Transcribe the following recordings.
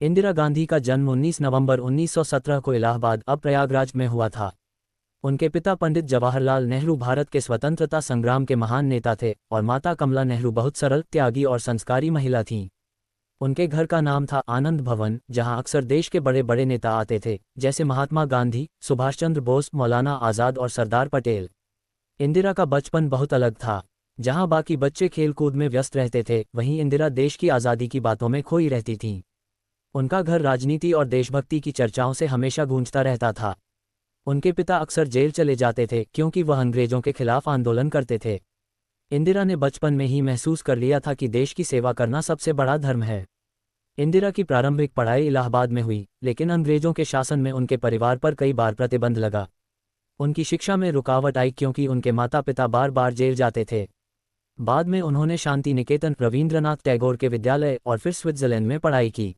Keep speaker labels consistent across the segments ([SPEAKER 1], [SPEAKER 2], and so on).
[SPEAKER 1] इंदिरा गांधी का जन्म 19 नवंबर 1917 को इलाहाबाद अब प्रयागराज में हुआ था। उनके पिता पंडित जवाहरलाल नेहरू भारत के स्वतंत्रता संग्राम के महान नेता थे और माता कमला नेहरू बहुत सरल, त्यागी और संस्कारी महिला थीं। उनके घर का नाम था आनंद भवन, जहां अक्सर देश के बड़े बड़े नेता आते थे, जैसे महात्मा गांधी, सुभाष चंद्र बोस, मौलाना आज़ाद और सरदार पटेल। इंदिरा का बचपन बहुत अलग था। जहां बाकी बच्चे खेल कूद में व्यस्त रहते थे, वहीं इंदिरा देश की आज़ादी की बातों में खोई रहती थीं। उनका घर राजनीति और देशभक्ति की चर्चाओं से हमेशा गूंजता रहता था। उनके पिता अक्सर जेल चले जाते थे क्योंकि वह अंग्रेजों के खिलाफ आंदोलन करते थे। इंदिरा ने बचपन में ही महसूस कर लिया था कि देश की सेवा करना सबसे बड़ा धर्म है। इंदिरा की प्रारंभिक पढ़ाई इलाहाबाद में हुई, लेकिन अंग्रेजों के शासन में उनके परिवार पर कई बार प्रतिबंध लगा। उनकी शिक्षा में रुकावट आई क्योंकि उनके माता पिता बार बार जेल जाते थे। बाद में उन्होंने शांति निकेतन, रविंद्रनाथ टैगोर के विद्यालय और फिर स्विट्जरलैंड में पढ़ाई की।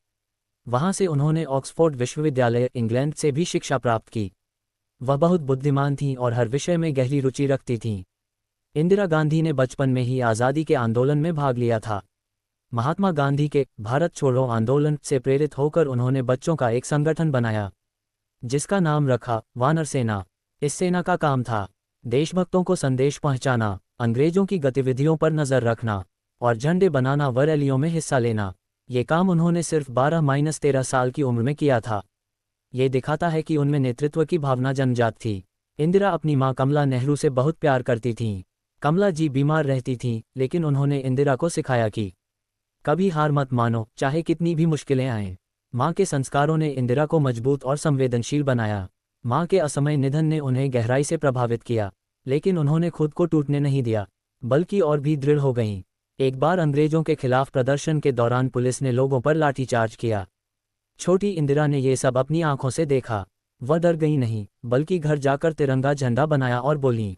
[SPEAKER 1] वहां से उन्होंने ऑक्सफोर्ड विश्वविद्यालय, इंग्लैंड से भी शिक्षा प्राप्त की। वह बहुत बुद्धिमान थीं और हर विषय में गहरी रुचि रखती थीं। इंदिरा गांधी ने बचपन में ही आज़ादी के आंदोलन में भाग लिया था। महात्मा गांधी के भारत छोड़ो आंदोलन से प्रेरित होकर उन्होंने बच्चों का एक संगठन बनाया, जिसका नाम रखा वानर सेना। इस सेना का काम था देशभक्तों को संदेश पहुंचाना, अंग्रेजों की गतिविधियों पर नज़र रखना और झंडे बनाना व रैलियों में हिस्सा लेना। ये काम उन्होंने सिर्फ 12-13 साल की उम्र में किया था। ये दिखाता है कि उनमें नेतृत्व की भावना जन्मजात थी। इंदिरा अपनी मां कमला नेहरू से बहुत प्यार करती थीं। कमला जी बीमार रहती थीं, लेकिन उन्होंने इंदिरा को सिखाया कि कभी हार मत मानो, चाहे कितनी भी मुश्किलें आएं। मां के संस्कारों ने इंदिरा को मजबूत और संवेदनशील बनाया। मां के असमय निधन ने उन्हें गहराई से प्रभावित किया, लेकिन उन्होंने खुद को टूटने नहीं दिया, बल्कि और भी दृढ़ हो गईं। एक बार अंग्रेजों के खिलाफ प्रदर्शन के दौरान पुलिस ने लोगों पर लाठीचार्ज किया। छोटी इंदिरा ने ये सब अपनी आंखों से देखा। वह डर गई नहीं, बल्कि घर जाकर तिरंगा झंडा बनाया और बोली,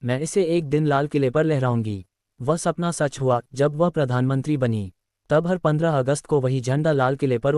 [SPEAKER 1] मैं इसे एक दिन लाल किले पर लहराऊंगी। वह सपना सच हुआ जब वह प्रधानमंत्री बनी। तब हर 15 अगस्त को वही झंडा लाल किले पर